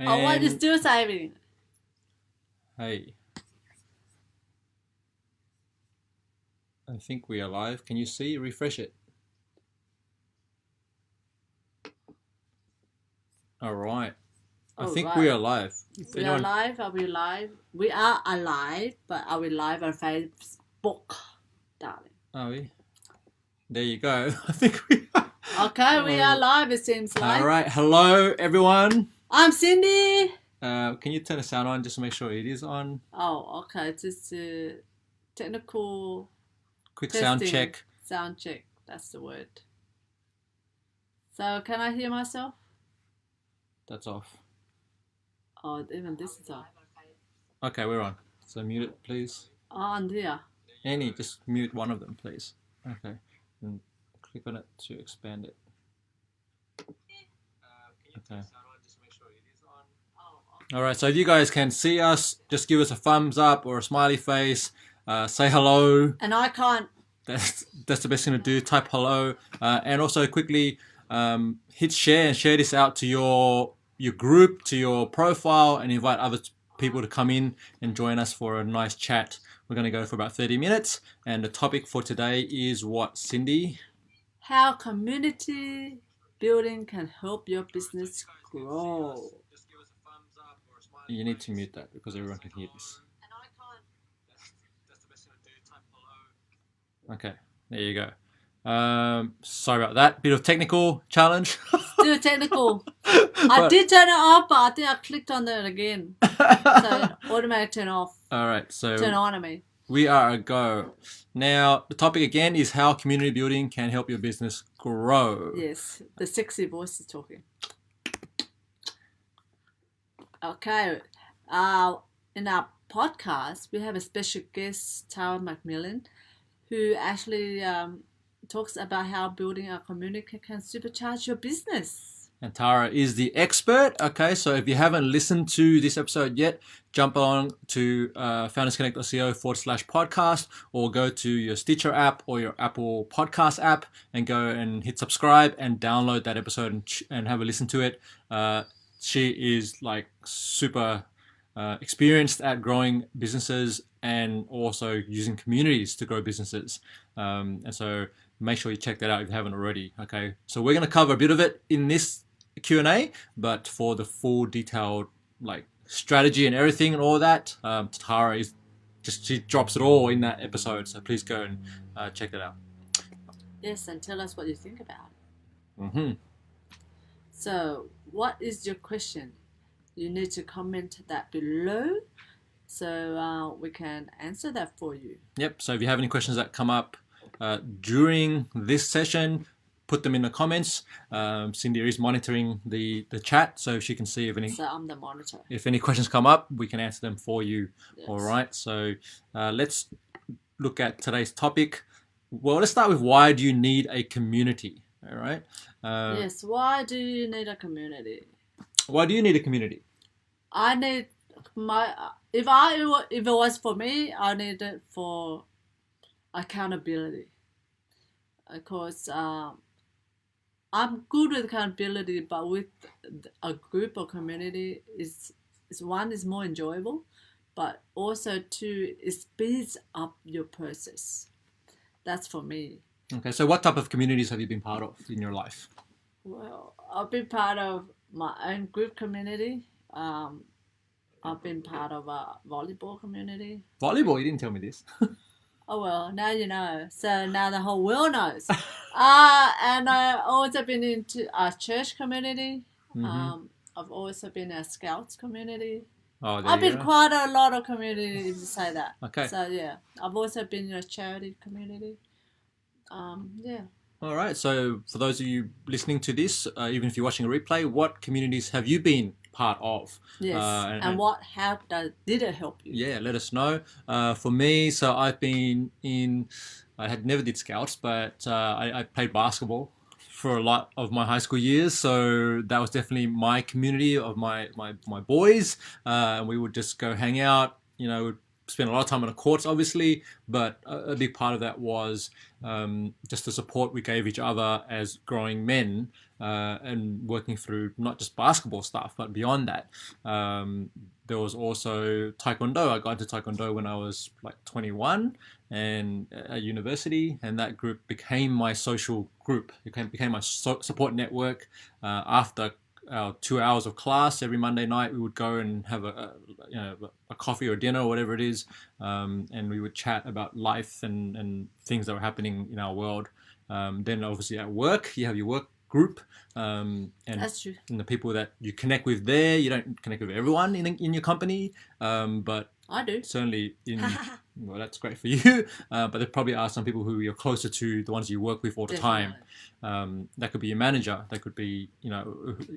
Oh, what is And still saving? hey, I think we are live. Can you see? Refresh it. All right. I Oh, think we right. are live. If We are anyone, live. Are we live? We are alive, but are we live on Facebook, darling? are we? There you go. I think we are. Okay, we are Oh. live. It seems like. All right. Hello, everyone. I'm Cindy. Can you turn the sound on just to make sure it is on? Oh, okay. Just technical Quick testing. sound check. Sound check. That's the word. So, can I hear myself? That's off. Oh, even this is off. Okay, we're on. So mute it, please. Oh, and here. Just mute one of them, please. Okay. And click on it to expand it. Okay. All right. So if you guys can see us, just give us a thumbs up or a smiley face. Say hello. And I can't. That's the best thing to do. Type hello, and also quickly hit share and share this out to your group, to your profile, and invite other people to come in and join us for a nice chat. We're going to go for about 30 minutes, and the topic for today is what, Cindy? How community building can help your business grow. You need to mute that because everyone can hear this. Okay, there you go. Sorry about that. Bit of technical challenge. Still technical. I did turn it off, but I think I clicked on it again. So it automatically turn off. All right, so Turn on, I mean. we are a go. Now, the topic again is how community building can help your business grow. Yes, the sexy voice is talking. Okay. In our podcast, we have a special guest, Tara McMillan, who actually talks about how building a community can supercharge your business. And Tara is the expert. Okay, so if you haven't listened to this episode yet, jump on to foundersconnect.co/podcast or go to your Stitcher app or your Apple Podcast app and go and hit subscribe and download that episode and have a listen to it. She is like super experienced at growing businesses and also using communities to grow businesses. And so make sure you check that out if you haven't already. Okay, so we're going to cover a bit of it in this Q&A, but for the full detailed like strategy and everything and all that, Tara is she drops it all in that episode. So please go and check that out. Yes, and tell us what you think about it. Mm-hmm. So, what is your question? You need to comment that below so we can answer that for you. Yep. So if you have any questions that come up during this session, put them in the comments. Cindy is monitoring the chat, so she can see So I'm the monitor. if any questions come up, we can answer them for you. Yes. All right. So let's look at today's topic. Well, let's start with why do you need a community? All right. Yes. Why do you need a community? Why do you need a community? I need if it was for me, I need it for accountability. Of course, I'm good with accountability, but with a group or community is one is more enjoyable, but also two it speeds up your process. That's for me. Okay. So what type of communities have you been part of in your life? Well, I've been part of my own group community. I've been part of a volleyball community. Volleyball. You didn't tell me this. Oh well, now you know. So now the whole world knows. And I've also been into a church community. Mm-hmm. I've also been a scouts community. Oh, there I've you been go. quite a lot of communities, if you say that. Okay. So yeah, I've also been in a charity community. Yeah. All right. So for those of you listening to this, even if you're watching a replay, what communities have you been part of? Yes. And how did it help you? Yeah, let us know. For me, so I've been in. I had never did scouts, but I played basketball for a lot of my high school years. So that was definitely my community of my boys, and we would just go hang out. You know, spent a lot of time on the courts, obviously, but a big part of that was just the support we gave each other as growing men and working through not just basketball stuff, but beyond that. There was also Taekwondo. I got into Taekwondo when I was like 21 and at university, and that group became my social group. It became my support network. After our 2 hours of class every Monday night, we would go and have a coffee or dinner or whatever it is, and we would chat about life and things that were happening in our world. Then obviously at work, you have your work group, and That's true. and the people that you connect with there. You don't connect with everyone in your company, but I do. certainly well, that's great for you. But there probably are some people who you're closer to, the ones you work with all the time. That could be your manager. That could be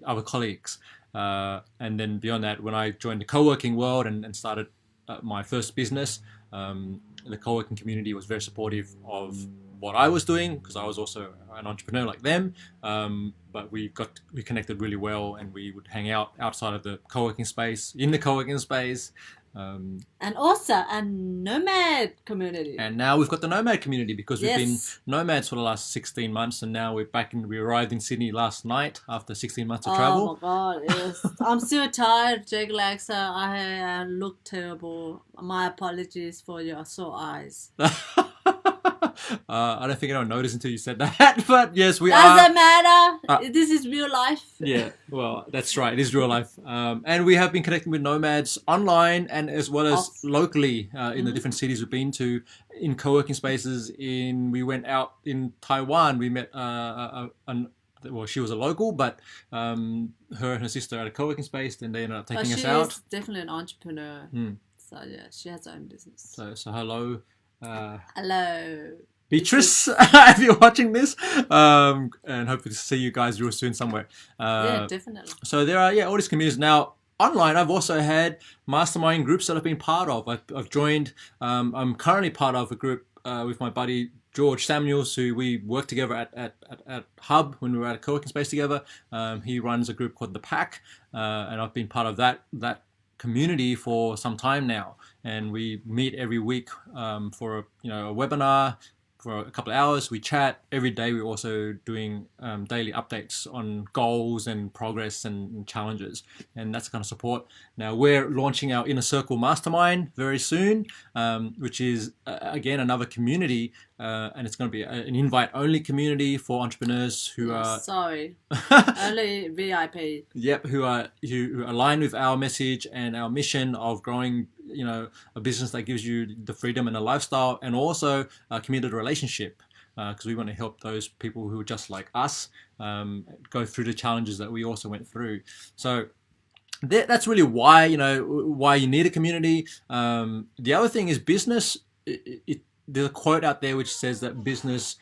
other colleagues. And then beyond that, when I joined the co-working world and started my first business, the co-working community was very supportive of what I was doing, because I was also an entrepreneur like them. But we connected really well, and we would hang out outside of the co-working space, in the co-working space. And also a nomad community. And now we've got the nomad community, because we've been Yes. nomads for the last 16 months, and now we arrived in Sydney last night after 16 months of Oh travel. my god, yes. I'm still tired, jet lag, so I look terrible. My apologies for your sore eyes. I don't think anyone noticed until you said that, but yes, we are. Doesn't matter. This is real life. Yeah, well, that's right. It is real life. And we have been connecting with nomads online and as well as locally in the different cities we've been to, in co-working spaces. We went out in Taiwan. We met well, she was a local, but her and her sister had a co-working space, and they ended up taking us out. She's definitely an entrepreneur. So yeah, she has her own business. So hello, Hello. Beatrice, if you're watching this, and hopefully to see you guys real soon somewhere. Yeah, definitely. So there are all these communities now. Online, I've also had mastermind groups that I've been part of. I've joined. I'm currently part of a group with my buddy George Samuels, who we worked together at Hub when we were at a co-working space together. He runs a group called The Pack, and I've been part of that community for some time now. And we meet every week for a webinar for a couple of hours. We chat every day. We're also doing daily updates on goals and progress and challenges, and that's the kind of support. Now we're launching our Inner Circle Mastermind very soon, which is again another community, and it's going to be an invite-only community for entrepreneurs who are only VIP. Yep, who align with our message and our mission of growing a business that gives you the freedom and a lifestyle, and also a committed relationship, because we want to help those people who are just like us go through the challenges that we also went through. So that's really why you need a community. The other thing is business. There's a quote out there which says that business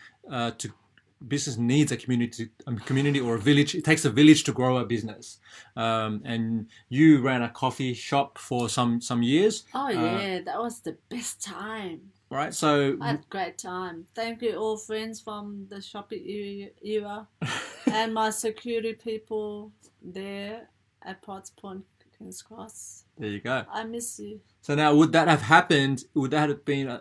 needs a community or a village. It takes a village to grow a business. And you ran a coffee shop for some years. Oh yeah, that was the best time. Right, so I had a great time. Thank you, all friends from the shopping era, and my security people there at Potts Point, Kings Cross. There you go. I miss you. So now, would that have happened? Would that have been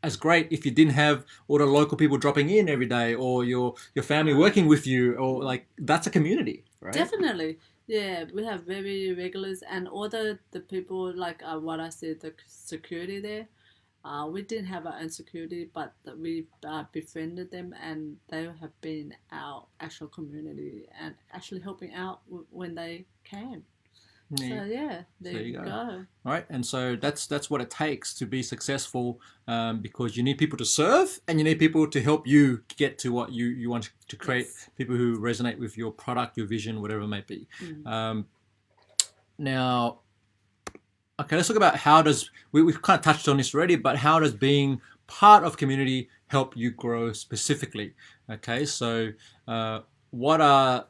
as great if you didn't have all the local people dropping in every day, or your family working with you, or that's a community, right? Definitely. Yeah, we have very regulars, and all the people, like what I said, the security there. We didn't have our own security, but we befriended them, and they have been our actual community and actually helping out when they came. So yeah, there you go. Right, and so that's what it takes to be successful, because you need people to serve, and you need people to help you get to what you want to create. Yes. People who resonate with your product, your vision, whatever it may be. Now, okay, let's talk about how does we've kind of touched on this already, but how does being part of community help you grow specifically? Okay, so what are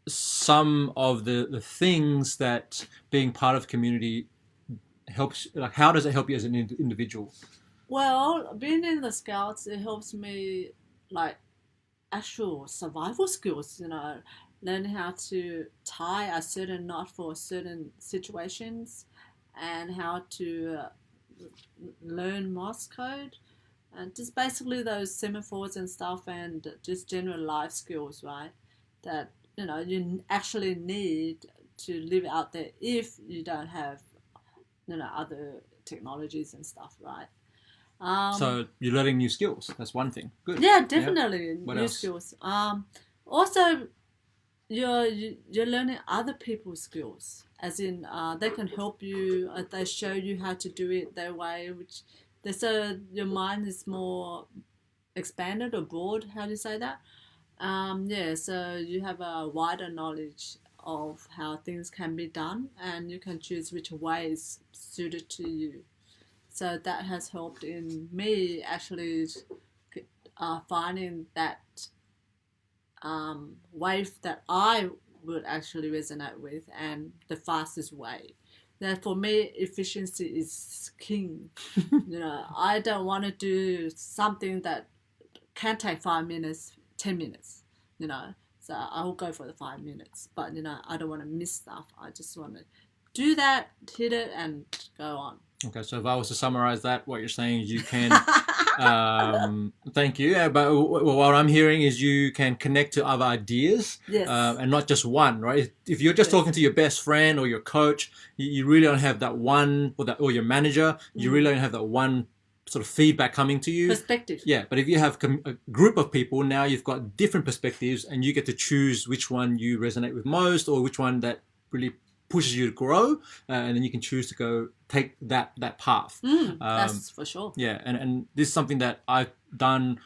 some of the things that being part of community helps? Like, how does it help you as an individual? Well, being in the Scouts, it helps me actual survival skills. Learning how to tie a certain knot for certain situations, and how to learn Morse code, and just basically those semaphores and stuff, and just general life skills, right? That you actually need to live out there if you don't have other technologies and stuff, right? So you're learning new skills. That's one thing. Good. Yeah, definitely What new else? skills. Also, you're learning other people's skills, as in they can help you. They show you how to do it their way, which so your mind is more expanded or broad. How do you say that? Yeah, so you have a wider knowledge of how things can be done, and you can choose which way is suited to you. So that has helped in me actually finding that wave that I would actually resonate with and the fastest way. That for me, efficiency is king. I don't want to do something that can take 5 minutes, 10 minutes. So I will go for the 5 minutes. But I don't want to miss stuff. I just want to do that, hit it, and go on. Okay, so if I was to summarize that, what you're saying is you can, thank you, but what I'm hearing is you can connect to other ideas, Yes. And not just one, right? If you're just talking to your best friend or your coach, you really don't have that one, or your manager, you really don't have that one sort of feedback coming to you. Perspective. Yeah, but if you have a group of people, now you've got different perspectives and you get to choose which one you resonate with most or which one that really pushes you to grow, and then you can choose to go take that path. That's for sure. Yeah, and this is something that I've done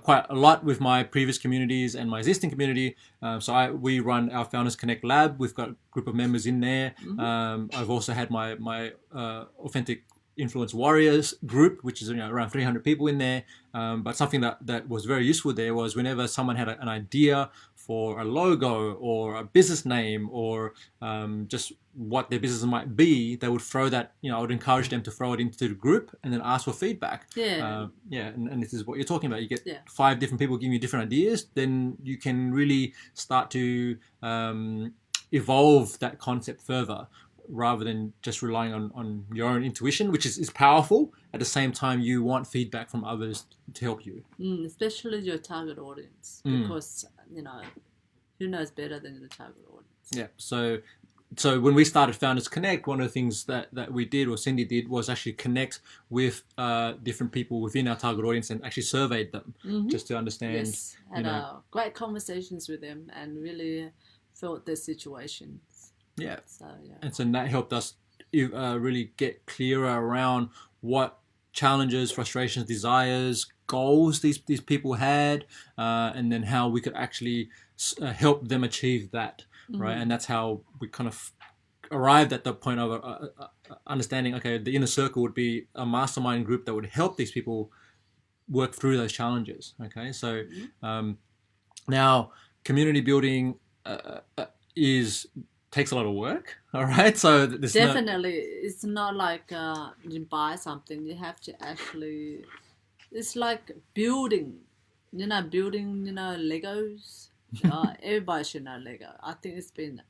quite a lot with my previous communities and my existing community. So we run our Founders Connect Lab. We've got a group of members in there. I've also had my Authentic Influence Warriors group, which is around 300 people in there. But something that was very useful there was whenever someone had an idea for a logo or a business name or just what their business might be, they would throw that, I would encourage them to throw it into the group and then ask for feedback. Yeah. And this is what you're talking about. You get Yeah. 5 different people giving you different ideas, then you can really start to evolve that concept further, rather than just relying on your own intuition, which is powerful. At the same time, you want feedback from others to help you. Especially your target audience, because, who knows better than the target audience? Yeah. So when we started Founders Connect, one of the things that we did, or Cindy did, was actually connect with different people within our target audience and actually surveyed them just to understand. Yes, had great conversations with them and really felt their situations. Yeah. So, yeah. And so that helped us really get clearer around what challenges, frustrations, desires, goals these people had, and then how we could actually help them achieve that, right? And that's how we kind of arrived at the point of understanding, okay, the inner circle would be a mastermind group that would help these people work through those challenges, okay? So now community building takes a lot of work, all right? So definitely, it's not like you buy something. You have to actually, it's like building, Legos. Everybody should know Lego. I think it's been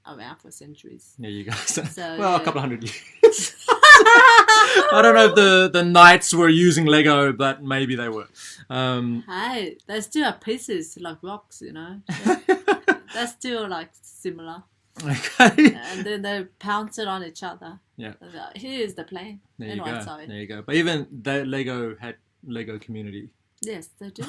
around for centuries. There you go. So, well, a couple of 100 years. I don't know if the knights were using Lego, but maybe they were. Hey, they still have pieces like rocks, They're still like similar. Okay. And then they pounce it on each other. Yeah. Here's the plane. There anyway, you go. Sorry. There you go. But even the Lego had Lego community. Yes, they do.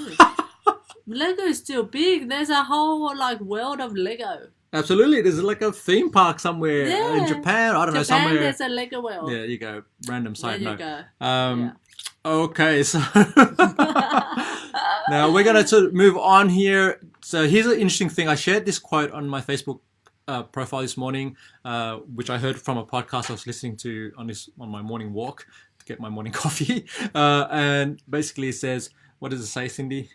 Lego is still big. There's a whole world of Lego. Absolutely. There's like a theme park somewhere in Yeah. Japan. I don't know, somewhere. There's a Lego world. There you go. Random side There note. you go. Okay, so now we're going to move on here. So here's an interesting thing. I shared this quote on my Facebook profile this morning, which I heard from a podcast I was listening to on my morning walk to get my morning coffee. And basically it says, what does it say, Cindy?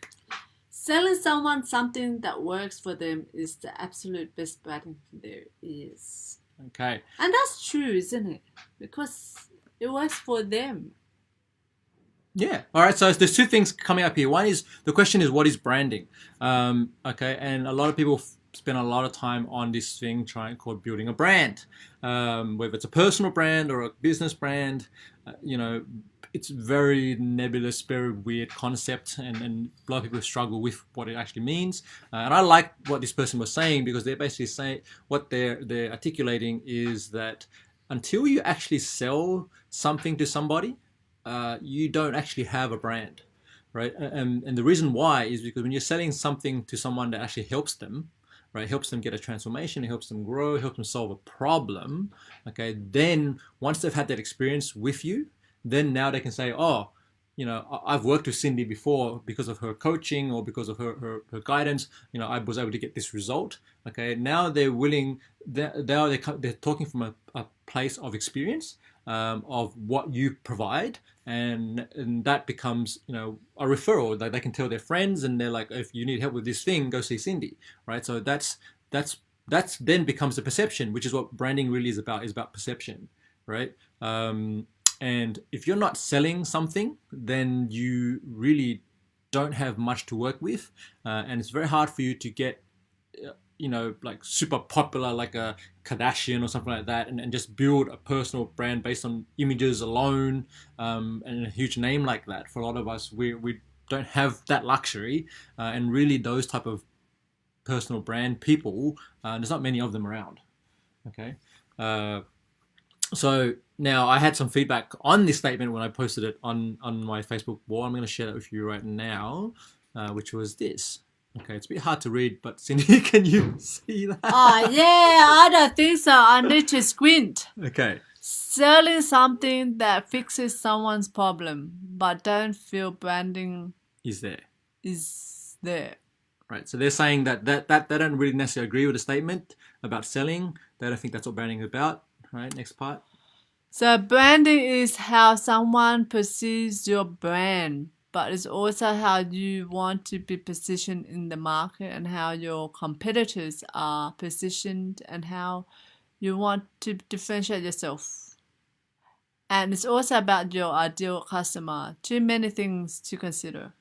Selling someone something that works for them is the absolute best strategy there is. Okay. And that's true, isn't it? Because it works for them. Yeah. All right. So there's 2 things coming up here. One is, the question is, what is branding? Okay. And a lot of people spend a lot of time on this thing called building a brand, whether it's a personal brand or a business brand. It's very nebulous, very weird concept, and a lot of people struggle with what it actually means. And I like what this person was saying, because they're basically saying, what they're articulating is that until you actually sell something to somebody, you don't actually have a brand, right? And the reason why is because when you're selling something to someone that actually helps them, right, helps them get a transformation, it helps them grow, helps them solve a problem, okay, then once they've had that experience with you, then now they can say, oh, I've worked with Cindy before because of her coaching or because of her guidance. I was able to get this result. Okay, now they're willing. They're talking from a place of experience, of what you provide, and that becomes a referral. Like, they can tell their friends, and they're like, if you need help with this thing, go see Cindy, right? So that's then becomes the perception, which is what branding really is about perception, right? And if you're not selling something, then you really don't have much to work with, and it's very hard for you to get, like super popular, like a Kardashian or something like that, and just build a personal brand based on images alone, and a huge name like that. For a lot of us, we don't have that luxury, and really those type of personal brand people, there's not many of them around. Okay. So now I had some feedback on this statement when I posted it on my Facebook wall. I'm going to share that with you right now, which was this. Okay, it's a bit hard to read, but Cindy, can you see that? Oh, yeah, I don't think so. I need to squint. Okay. Selling something that fixes someone's problem, but don't feel branding Is there. Right, so they're saying that they don't really necessarily agree with the statement about selling. They don't think that's what branding is about. Right, next part. So branding is how someone perceives your brand, but it's also how you want to be positioned in the market, and how your competitors are positioned, and how you want to differentiate yourself. And it's also about your ideal customer. Too many things to consider.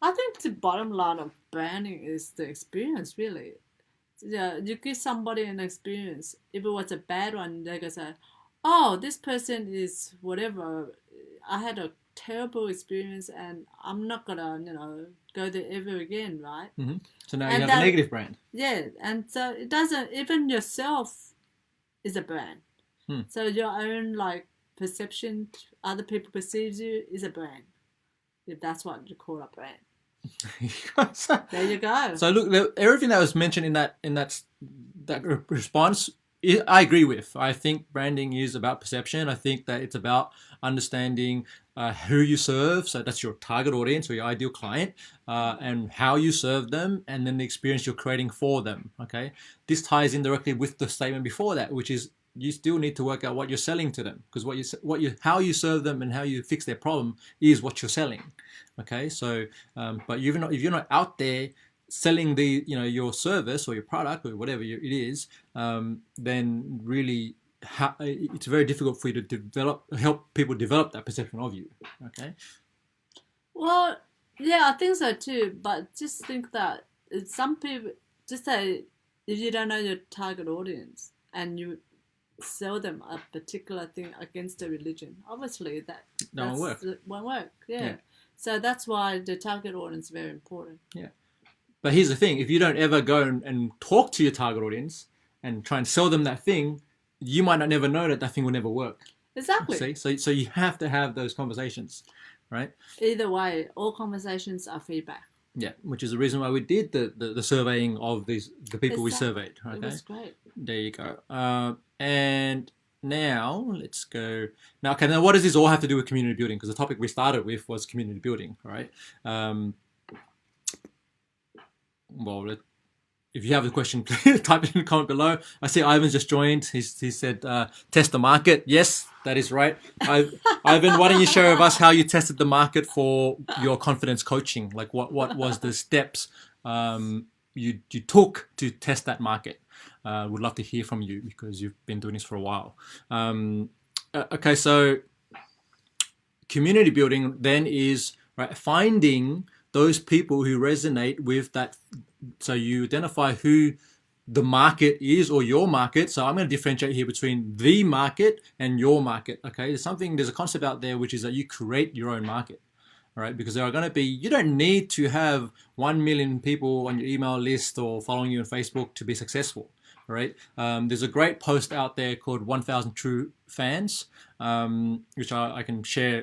I think the bottom line of branding is the experience, really. Yeah, you give somebody an experience. If it was a bad one, they're gonna say, "Oh, this person is whatever. I had a terrible experience, and I'm not gonna, go there ever again." Right? Mm-hmm. So now you have a negative brand. Yeah, and so it doesn't. Even yourself is a brand. So your own perception, other people perceives you, is a brand. If that's what you call a brand. There you go. So look, everything that was mentioned in that response, I agree with. I think branding is about perception. I think that it's about understanding who you serve. So that's your target audience or your ideal client, and how you serve them, and then the experience you're creating for them. Okay, this ties in directly with the statement before that, which is you still need to work out what you're selling to them, because how you serve them and how you fix their problem is what you're selling. Okay, so but if you're not out there selling your service or your product or whatever it is, then really it's very difficult for you to help people develop that perception of you. Okay. Well, yeah, I think so too. But just think that some people, just say, if you don't know your target audience and you sell them a particular thing against a religion, obviously that won't work. Yeah. So that's why the target audience is very important. Yeah. But here's the thing: if you don't ever go and talk to your target audience and try and sell them that thing, you might not never know that thing will never work. Exactly. See, so you have to have those conversations, right? Either way, all conversations are feedback. Yeah, which is the reason why we did the surveying of the people we surveyed. Okay? It was great. There you go. And now let's go. Now, okay. Now, what does this all have to do with community building? Because the topic we started with was community building, right? Well, if you have a question, please type it in the comment below. I see Ivan's just joined. He said, test the market. Yes, that is right. Ivan, why don't you share with us how you tested the market for your confidence coaching? Like what was the steps you took to test that market? Would love to hear from you because you've been doing this for a while. Okay, so community building then is finding those people who resonate with that. So you identify who the market is, or your market. So I'm going to differentiate here between the market and your market. Okay, there's a concept out there which is that you create your own market. All right, because there are going to be, you don't need to have 1 million people on your email list or following you on Facebook to be successful. All right, there's a great post out there called 1000 True Fans, which I can share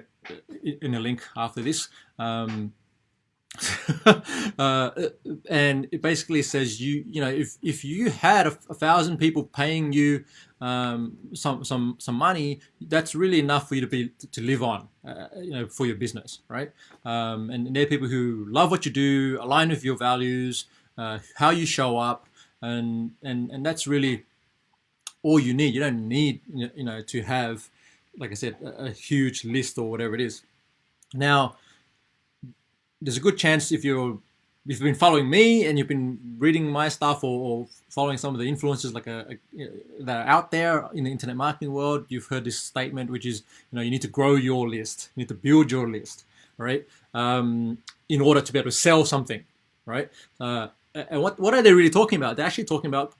in a link after this. And it basically says if you had 1,000 people paying you some money, that's really enough for you to live on, for your business, right? And they're people who love what you do, align with your values, how you show up, and that's really all you need. You don't need to have, like I said, a huge list or whatever it is. Now, there's a good chance if you've been following me and you've been reading my stuff or following some of the influencers that are out there in the internet marketing world, you've heard this statement, which is, you need to grow your list, you need to build your list, right? In order to be able to sell something, right? And what are they really talking about? They're actually talking about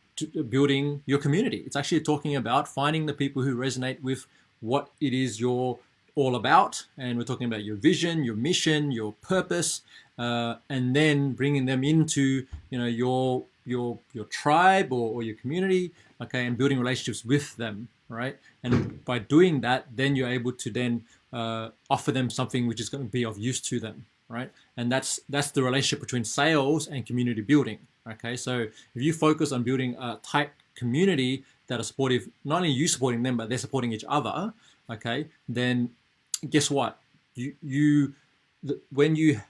building your community. It's actually talking about finding the people who resonate with what it is you're all about, and we're talking about your vision, your mission, your purpose, and then bringing them into your tribe or your community, okay, and building relationships with them, right? And by doing that, then you're able to then offer them something which is going to be of use to them, right? And that's the relationship between sales and community building. Okay, so if you focus on building a tight community that are supportive, not only you supporting them, but they're supporting each other, okay, then guess what? When you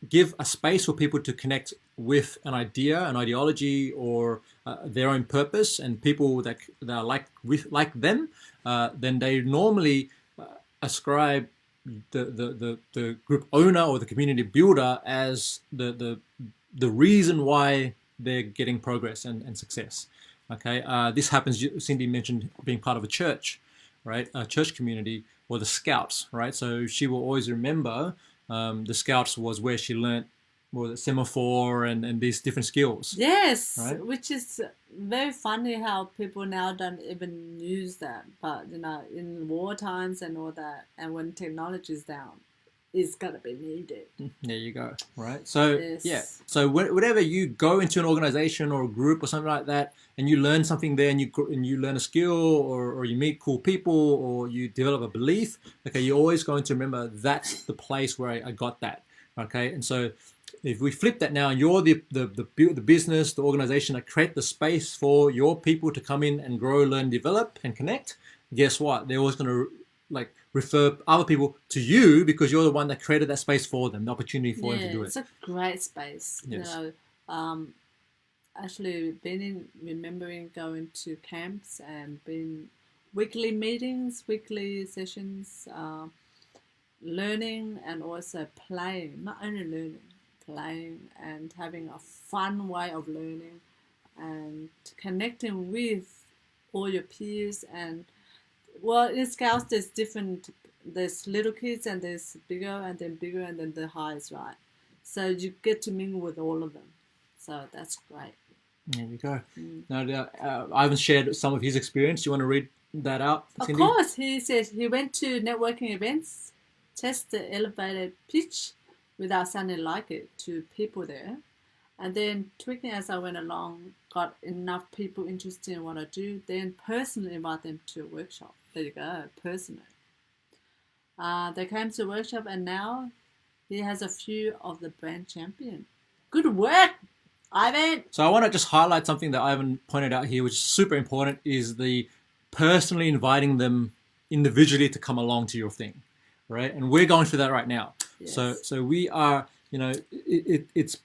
give a space for people to connect with an idea, an ideology, or their own purpose, and people that are like them, then they normally ascribe the group owner or the community builder as the reason why they're getting progress and success. Okay, this happens. Cindy mentioned being part of a church, right? A church community, or the Scouts, right? So she will always remember the Scouts was where she learned the semaphore and these different skills. Yes, right? Which is very funny how people now don't even use that. But in war times and all that, and when technology is down, it's gotta be needed. There you go, right? So yes. Yeah, so whenever you go into an organization or a group or something like that, and you learn something there, and you learn a skill, or you meet cool people, or you develop a belief, okay, you're always going to remember that's the place where I got that, okay? And so if we flip that now, you're the business, the organization that create the space for your people to come in and grow, learn, develop, and connect. Guess what? They're always going to refer other people to you because you're the one that created that space for them, the opportunity for them to do it. It's a great space. Yes. Actually, remembering going to camps and being weekly meetings, weekly sessions, learning and also playing. Not only learning, playing and having a fun way of learning and connecting with all your peers. And in Scouts there's little kids and there's bigger and then the highs, right? So you get to mingle with all of them. So that's great. There you go. Now, Ivan shared some of his experience. Do you want to read that out, Cindy? Of course. He says he went to networking events, test the elevated pitch without sounding like it to people there, and then tweaking as I went along, got enough people interested in what I do, then personally invite them to a workshop. There you go, personally. They came to a workshop, and now he has a few of the brand champion. Good work, Ivan. So I want to just highlight something that Ivan pointed out here, which is super important, is the personally inviting them individually to come along to your thing, right? And we're going through that right now. Yes. So we are, it's.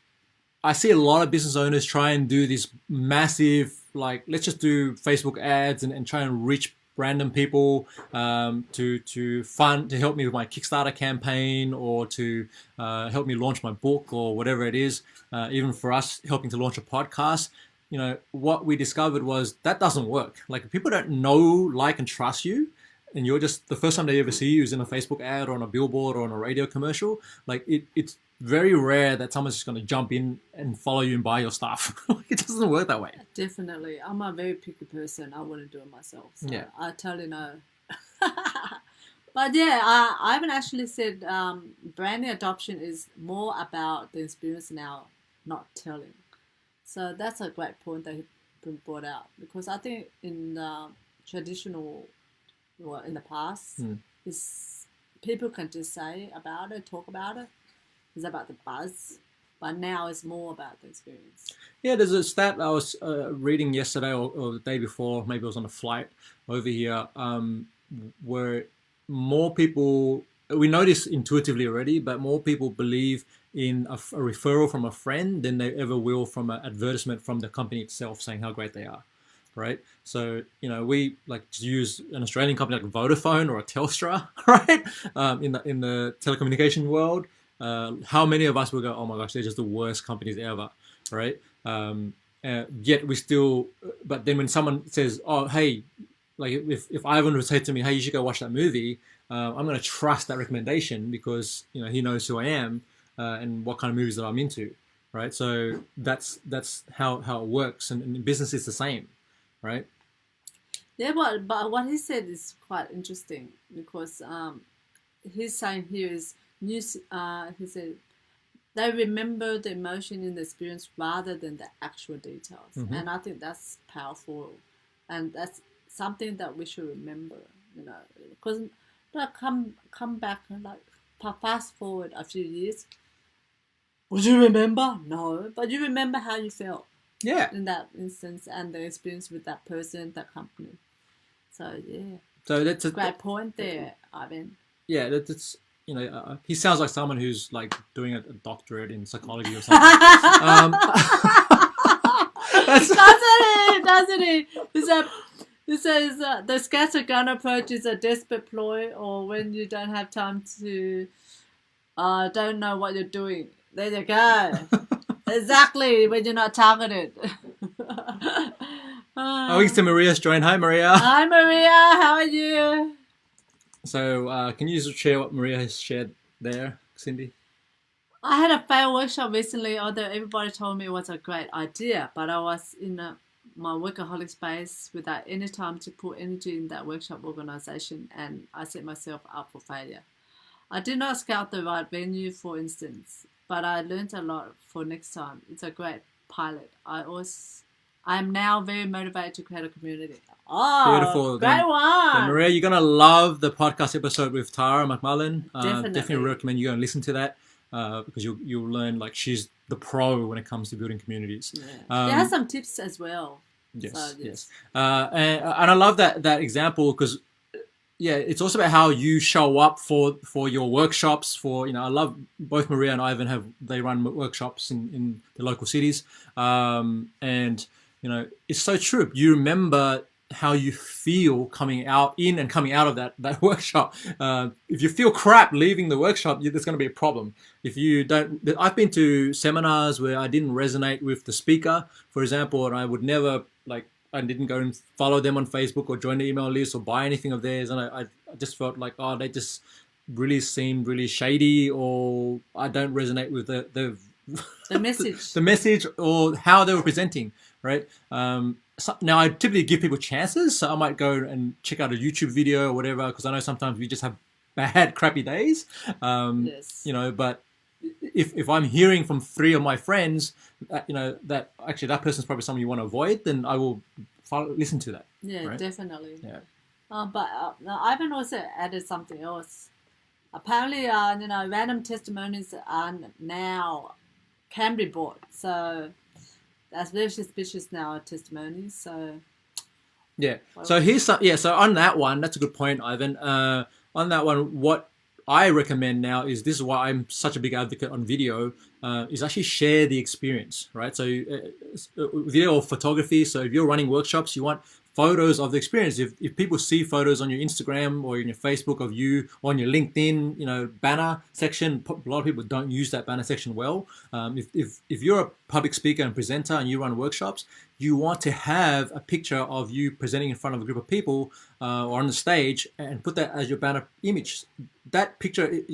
I see a lot of business owners try and do this massive, let's just do Facebook ads and try and reach random people to help me with my Kickstarter campaign, or to help me launch my book, or whatever it is. Even for us, helping to launch a podcast, what we discovered was that doesn't work. If people don't know, like, and trust you, and you're just the first time they ever see you is in a Facebook ad or on a billboard or on a radio commercial, very rare that someone's just going to jump in and follow you and buy your stuff. It doesn't work that way. Definitely. I'm a very picky person. I wouldn't do it myself. So Yeah. I totally know. But yeah, I haven't actually said branding adoption is more about the experience now, not telling. So that's a great point that he brought out, because I think in traditional, well, in the past, is people can just say about it, talk about it. It's about the buzz, but now it's more about the experience. Yeah, there's a stat I was reading yesterday or the day before, maybe it was on a flight over here, where more people, we notice intuitively already, but more people believe in a referral from a friend than they ever will from an advertisement from the company itself saying how great they are, right? So, we like to use an Australian company like Vodafone or a Telstra, right? In the telecommunication world, how many of us will go, oh my gosh, they're just the worst companies ever, right? Yet we still, but then when someone says, oh, hey, like if Ivan would say to me, hey, you should go watch that movie, I'm going to trust that recommendation because he knows who I am and what kind of movies that I'm into, right? So that's how it works, and in business it's the same, right? Yeah, but what he said is quite interesting, because he's saying here is news. He said they remember the emotion in the experience rather than the actual details, and I think that's powerful, and that's something that we should remember, because come back and like fast forward a few years. Would you remember? No, but you remember how you felt in that instance and the experience with that person, that company. So yeah, so that's a great point there, Ivan. Yeah, that's he sounds like someone who's like doing a doctorate in psychology or something. Doesn't he? He says the scattergun approach is a desperate ploy, or when you don't have time to, don't know what you're doing. There you go. Exactly, when you're not targeted. Oh, we can see Maria's joined. Hi, Maria. Hi, Maria. How are you? So, can you just share what Maria has shared there, Cindy? I had a fail workshop recently, although everybody told me it was a great idea, but I was in my workaholic space without any time to put energy in that workshop organization, and I set myself up for failure. I did not scout the right venue, for instance, but I learned a lot for next time. It's a great pilot. I am now very motivated to create a community. Oh, beautiful. Great one. Then, Maria, you're going to love the podcast episode with Tara McMullen. Definitely recommend you go and listen to that because you'll learn, like, she's the pro when it comes to building communities. Yeah. She has some tips as well. Yes, so, yes. And I love that example because, yeah, it's also about how you show up for your workshops. I love both Maria and Ivan they run workshops in the local cities, and it's so true. You remember how you feel coming out of that workshop. If you feel crap leaving the workshop, there's going to be a problem. If you don't, I've been to seminars where I didn't resonate with the speaker, for example, and I would never I didn't go and follow them on Facebook or join the email list or buy anything of theirs, and I just felt like, oh, they just really seemed really shady, or I don't resonate with the message, the message or how they were presenting, right? Now I typically give people chances, so I might go and check out a YouTube video or whatever, because I know sometimes we just have bad, crappy days. Yes. But if I'm hearing from 3 of my friends, that actually that person's probably someone you want to avoid, then I will listen to that. Yeah, right? definitely. Yeah. But Ivan also added something else. Apparently, random testimonies are now can be bought. So that's very suspicious now, testimonies. So yeah. So so on that one, that's a good point, Ivan. On that one, what I recommend now is, this is why I'm such a big advocate on video, is actually share the experience, right? So video or photography. So if you're running workshops, you want photos of the experience. If people see photos on your Instagram or in your Facebook of you, or on your LinkedIn, banner section, a lot of people don't use that banner section well. If you're a public speaker and presenter and you run workshops, you want to have a picture of you presenting in front of a group of people or on the stage, and put that as your banner image. That picture,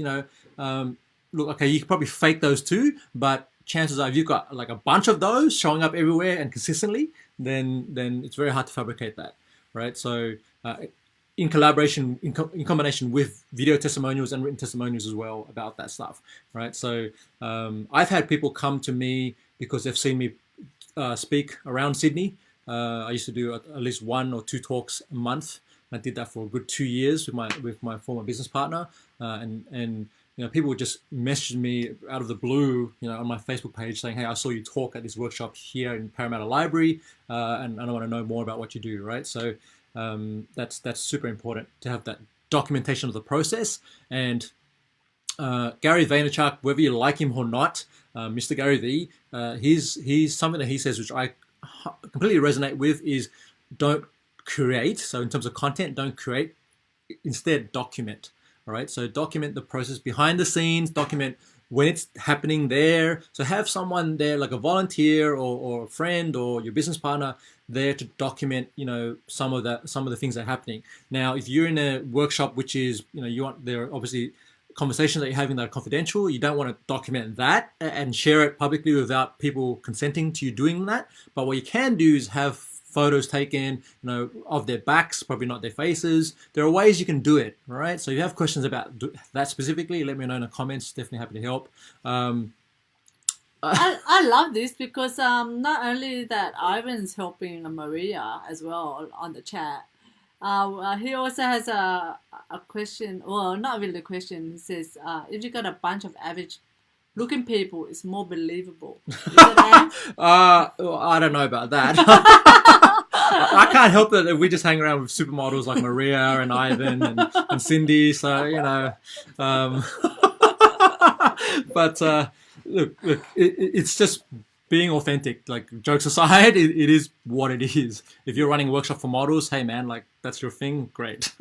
look, okay, you can probably fake those too, but chances are if you've got like a bunch of those showing up everywhere and consistently, then it's very hard to fabricate that, right? So in collaboration, in combination with video testimonials and written testimonials as well about that stuff, right? So I've had people come to me because they've seen me speak around Sydney. I used to do at least 1 or 2 talks a month. I did that for a good 2 years with my former business partner, and people would just message me out of the blue, on my Facebook page saying, "Hey, I saw you talk at this workshop here in Parramatta Library, and I want to know more about what you do." Right, so that's super important to have that documentation of the process. And Gary Vaynerchuk, whether you like him or not, Mr. Gary V, he's something that he says which I completely resonate with is don't create. So in terms of content, don't create, instead document. All right, so document the process behind the scenes, document when it's happening there. So have someone there, like a volunteer or a friend or your business partner there to document, some of the things that are happening. Now, if you're in a workshop, which is, there are obviously conversations that you're having that are confidential, you don't want to document that and share it publicly without people consenting to you doing that. But what you can do is have photos taken, of their backs, probably not their faces. There are ways you can do it, right? So if you have questions about that specifically, let me know in the comments. Definitely happy to help. I love this because not only that Ivan's helping Maria as well on the chat. He also has a question. Well, not really a question. He says, if you got a bunch of average looking people, it's more believable. Is that I don't know about that. I can't help that if we just hang around with supermodels like Maria and Ivan and Cindy. So but look, it's just being authentic. Like, jokes aside, it is what it is. If you're running a workshop for models, hey man, like that's your thing, great.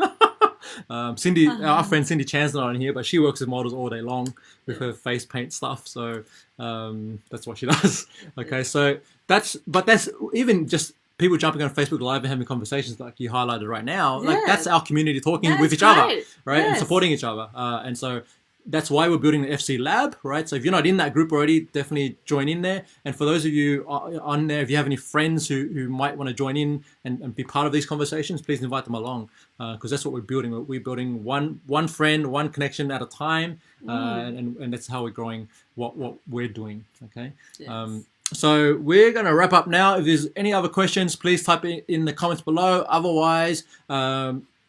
Cindy, our friend Cindy Chan's not on here, but she works with models all day long with her face paint stuff. So that's what she does. Okay, so that's even just people jumping on Facebook Live and having conversations like you highlighted right now. Like, that's our community talking with each other, right, and supporting each other. And so that's why we're building the FC Lab, right? So if you're not in that group already, definitely join in there. And for those of you on there, if you have any friends who might want to join in and be part of these conversations, please invite them along, because that's what we're building. We're building one friend, one connection at a time, and that's how we're growing what we're doing, okay? Yes. So we're going to wrap up now. If there's any other questions, please type it in the comments below. Otherwise,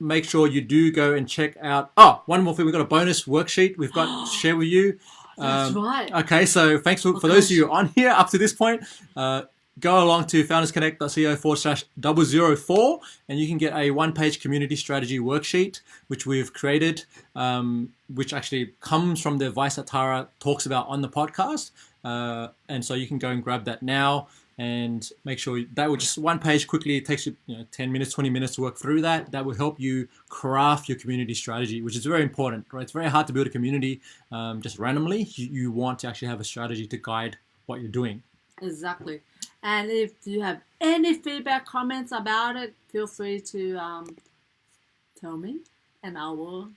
make sure you do go and check out. Oh, one more thing. We've got a bonus worksheet we've got to share with you. That's right. Okay, so thanks for those of you on here up to this point. Go along to foundersconnect.co/004 and you can get a one-page community strategy worksheet, which we've created, which actually comes from the advice that Tara talks about on the podcast. And so you can go and grab that now and make sure that will just one page quickly. It takes you 10 minutes, 20 minutes to work through that. That will help you craft your community strategy, which is very important, right? It's very hard to build a community just randomly. You want to actually have a strategy to guide what you're doing. Exactly. And if you have any feedback, comments about it, feel free to tell me, and I will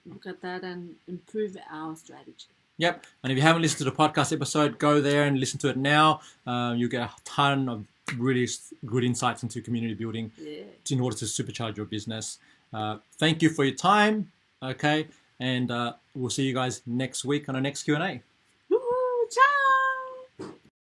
look at that and improve our strategy. Yep. And if you haven't listened to the podcast episode, go there and listen to it now. You'll get a ton of really good insights into community building in order to supercharge your business. Thank you for your time. Okay. And we'll see you guys next week on our next Q&A.